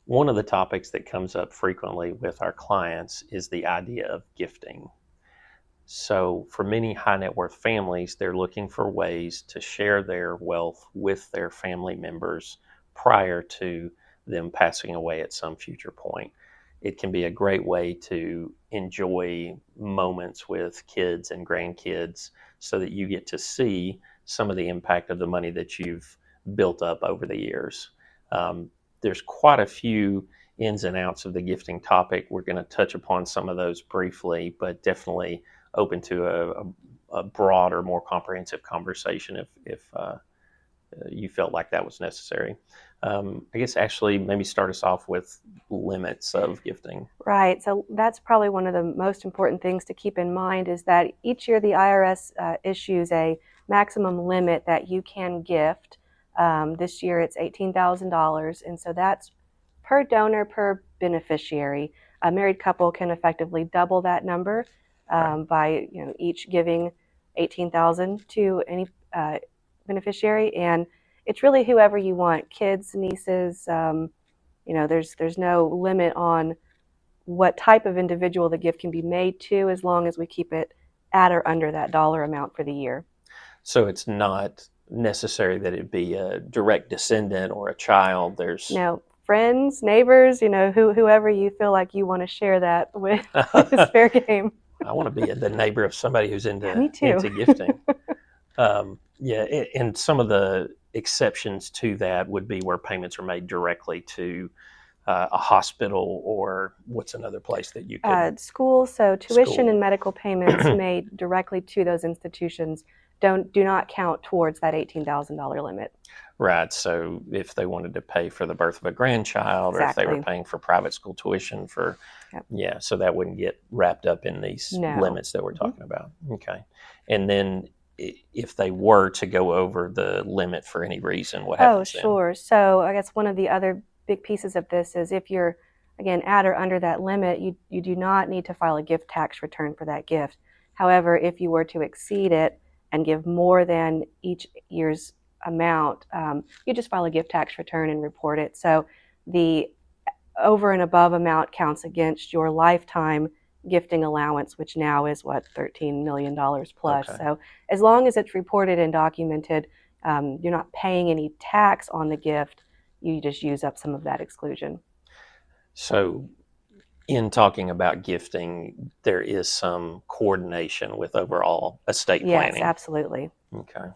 One of the topics that comes up frequently with our clients is the idea of gifting. So, for many high net worth families, they're looking for ways to share their wealth with their family members prior to them passing away at some future point. It can be a great way to enjoy moments with kids and grandkids so that you get to see some of the impact of the money that you've built up over the years. There's quite a few ins and outs of the gifting topic. We're going to touch upon some of those briefly, but definitely open to a broader, more comprehensive conversation if you felt like that was necessary. I guess Ashley, maybe start us off with limits of gifting. Right. So that's probably one of the most important things to keep in mind is that each year the IRS issues a maximum limit that you can gift. This year it's $18,000, and so that's per donor per beneficiary. A married couple can effectively double that number by each giving $18,000 to any beneficiary, and it's really whoever you want, kids, nieces. There's no limit on what type of individual the gift can be made to, as long as we keep it at or under that dollar amount for the year. So it's not necessary that it be a direct descendant or a child. There's friends, neighbors, whoever you feel like you want to share that with is fair game. I want to be the neighbor of somebody who's into, Me too. into gifting. And some of the exceptions to that would be where payments are made directly to a hospital, or what's another place that you could? School. So tuition and medical payments made directly to those institutions do not count towards that $18,000 limit. Right. So if they wanted to pay for the birth of a grandchild, exactly. or if they were paying for private school tuition so that wouldn't get wrapped up in these limits that we're talking about. Okay. And then if they were to go over the limit for any reason, what happens then? Sure. So I guess one of the other big pieces of this is if you're, again, at or under that limit, you do not need to file a gift tax return for that gift. However, if you were to exceed it and give more than each year's amount, you just file a gift tax return and report it. So the over and above amount counts against your lifetime gifting allowance, which now is $13 million plus. Okay. So as long as it's reported and documented, you're not paying any tax on the gift. You just use up some of that exclusion. So in talking about gifting, there is some coordination with overall estate planning. Yes, absolutely. Okay.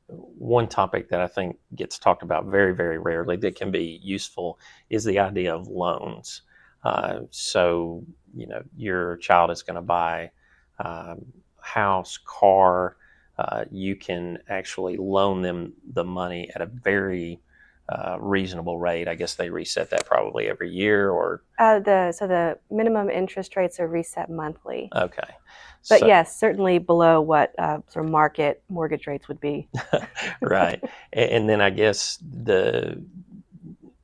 One topic that I think gets talked about very, very rarely that can be useful is the idea of loans. So, your child is going to buy house, car. You can actually loan them the money at a very reasonable rate. I guess they reset that probably every year, or the minimum interest rates are reset monthly. Okay. But yes, certainly below what sort of market mortgage rates would be. Right. And then I guess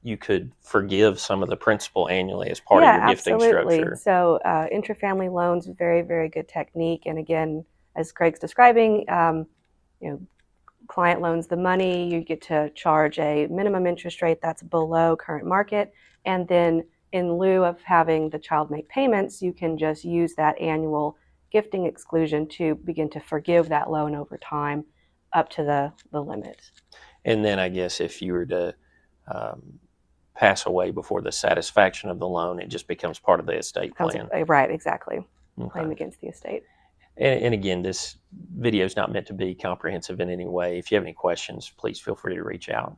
you could forgive some of the principal annually as part of your gifting structure. So intrafamily loans, very, very good technique. And again, as Craig's describing, client loans the money, you get to charge a minimum interest rate that's below current market. And then in lieu of having the child make payments, you can just use that annual gifting exclusion to begin to forgive that loan over time up to the limit. And then I guess if you were to pass away before the satisfaction of the loan, it just becomes part of the estate plan. Right, exactly. Okay. Claim against the estate. And again, this video is not meant to be comprehensive in any way. If you have any questions, please feel free to reach out.